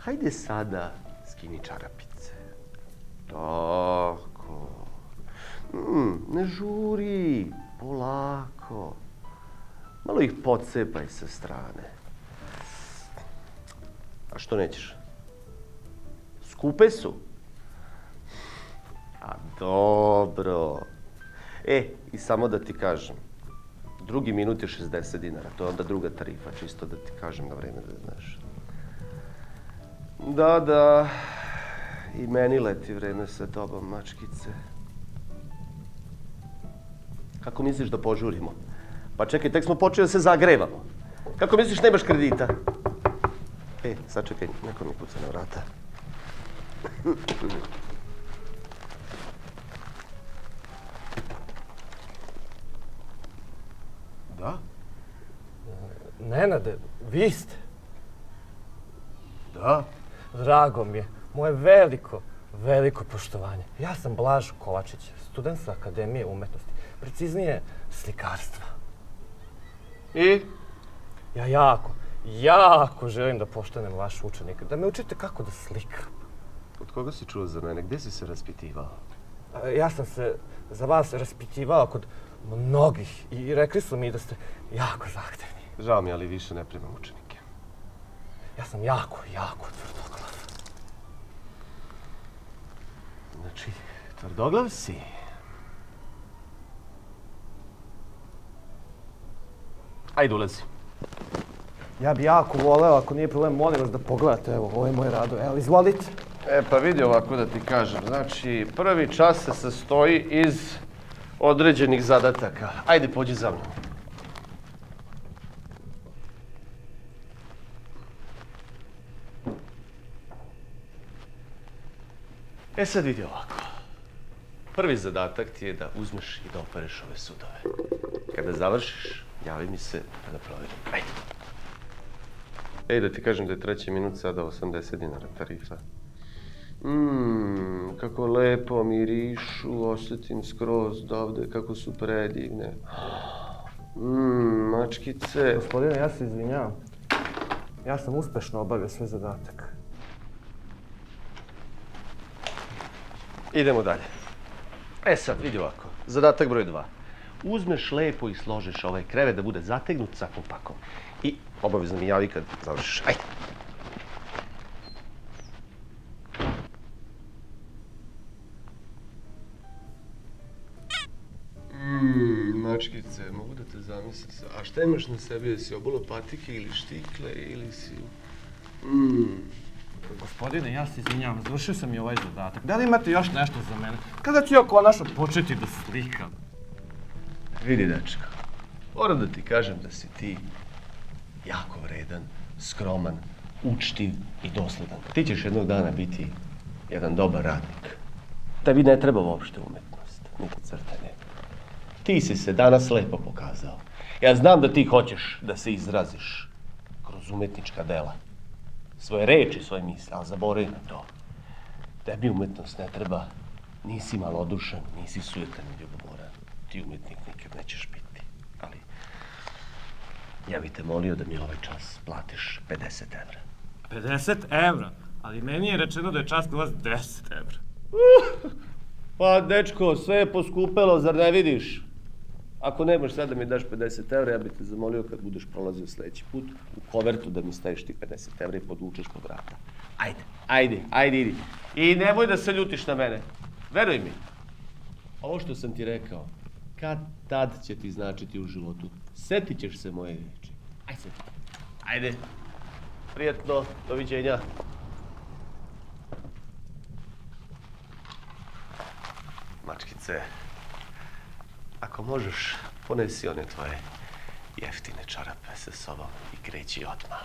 Hajde sada skini čarapice. Tako. Ne žuri, polako. Malo ih pocepaj sa strane. A što nećeš? Skupe su? A dobro. I samo da ti kažem. Drugi minut je 60 dinara. To je onda druga tarifa, čisto da ti kažem na vreme da znaš. Da. I meni leti vreme sa tobom, mačkice. Kako misliš da požurimo? Pa čekaj, tek smo počeli da se zagrevamo. Kako misliš nemaš kredita? Sačekaj, neko mi kuca na vrata. Da? Nenade, vi ste? Da? Drago mi je. Moje veliko poštovanje. Ja sam Blažo Kovačić, student sa Akademije umetnosti. Preciznije, slikarstva. I? Ja jako želim da postanem vaš učenik. Da me učite kako da slikam. Od koga si čuo za mene? Gde si se raspitivao? Ja sam se za vas raspitivao kod mnogih i rekli su mi da ste jako zahtevni. Žao mi, ali više ne primam učenike. Ja sam jako tvrdoglav. Znači, tvrdoglav si? Ajde, ulazi. Ja bi jako voleo, ako nije problem, molim vas da pogledate, evo, ovo je moj rado. Evo, izvolite. Pa vidi ovako da ti kažem. Znači, prvi čas se sastoji iz određenih zadataka. Ajde, pođi za mnom. Sad vidi ovako. Prvi zadatak ti je da uzmeš i da opereš ove sudove. Kada završiš, javi mi se da proverim. Ajde. Da ti kažem da je treći minut sada 80 dinara tarifa. Kako lepo mirišu, osjetim skroz dovde, kako su predivne. Mačkice. Gospodine, ja se izvinjavam. Ja sam uspešno obavio svoj zadatak. Idemo dalje. Sad, vidi ovako. Zadatak broj 2. Uzmeš lepo i složiš ovaj krevet da bude zategnut sa kompakom. I obavezno mi javi kad završiš. Ajde. Mačkice, mogu da te zamislim. A šta imaš na sebi? Jesi obulo patike ili štikle ili si... Gospodine, ja se izvinjavam, završio sam i ovaj zadatak. Da li imate još nešto za mene? Kada ću ja konačno početi da slikam? Vidi, dečko, moram da ti kažem da si ti jako vredan, skroman, učtiv i dosledan. Ti ćeš jednog dana biti jedan dobar radnik. Tebi ne treba uopšte umetnost, niti crtanje. Ti si se danas lepo pokazao. Ja znam da ti hoćeš da se izraziš kroz umetnička dela. Svoje reči, svoje misle, ali zaboravi na to. Tebi umetnost ne treba, nisi malodušan, nisi sujetan i ljubomoran. Ti umetnik nikad nećeš biti. Ali, ja bih te molio da mi ovaj čas platiš 50 evra. 50 evra? Ali meni je rečeno da je čas kod vas 10 evra. Pa, dečko, sve je poskupelo, zar ne vidiš? Ako nemaš sad da mi daš 50 evra, ja bih te zamolio kad budeš prolazio sledeći put u kovertu da mi staviš ti 50 evra i podvučeš pod vrata. Ajde, idi. I nemoj da se ljutiš na mene. Veruj mi. Ovo što sam ti rekao, kad tad će ti značiti u životu. Setit ćeš se moje reči. Ajde. Prijetno, doviđenja. Mačkice, ako možeš, ponesi one tvoje jeftine čarape sa sobom i kreći odmah.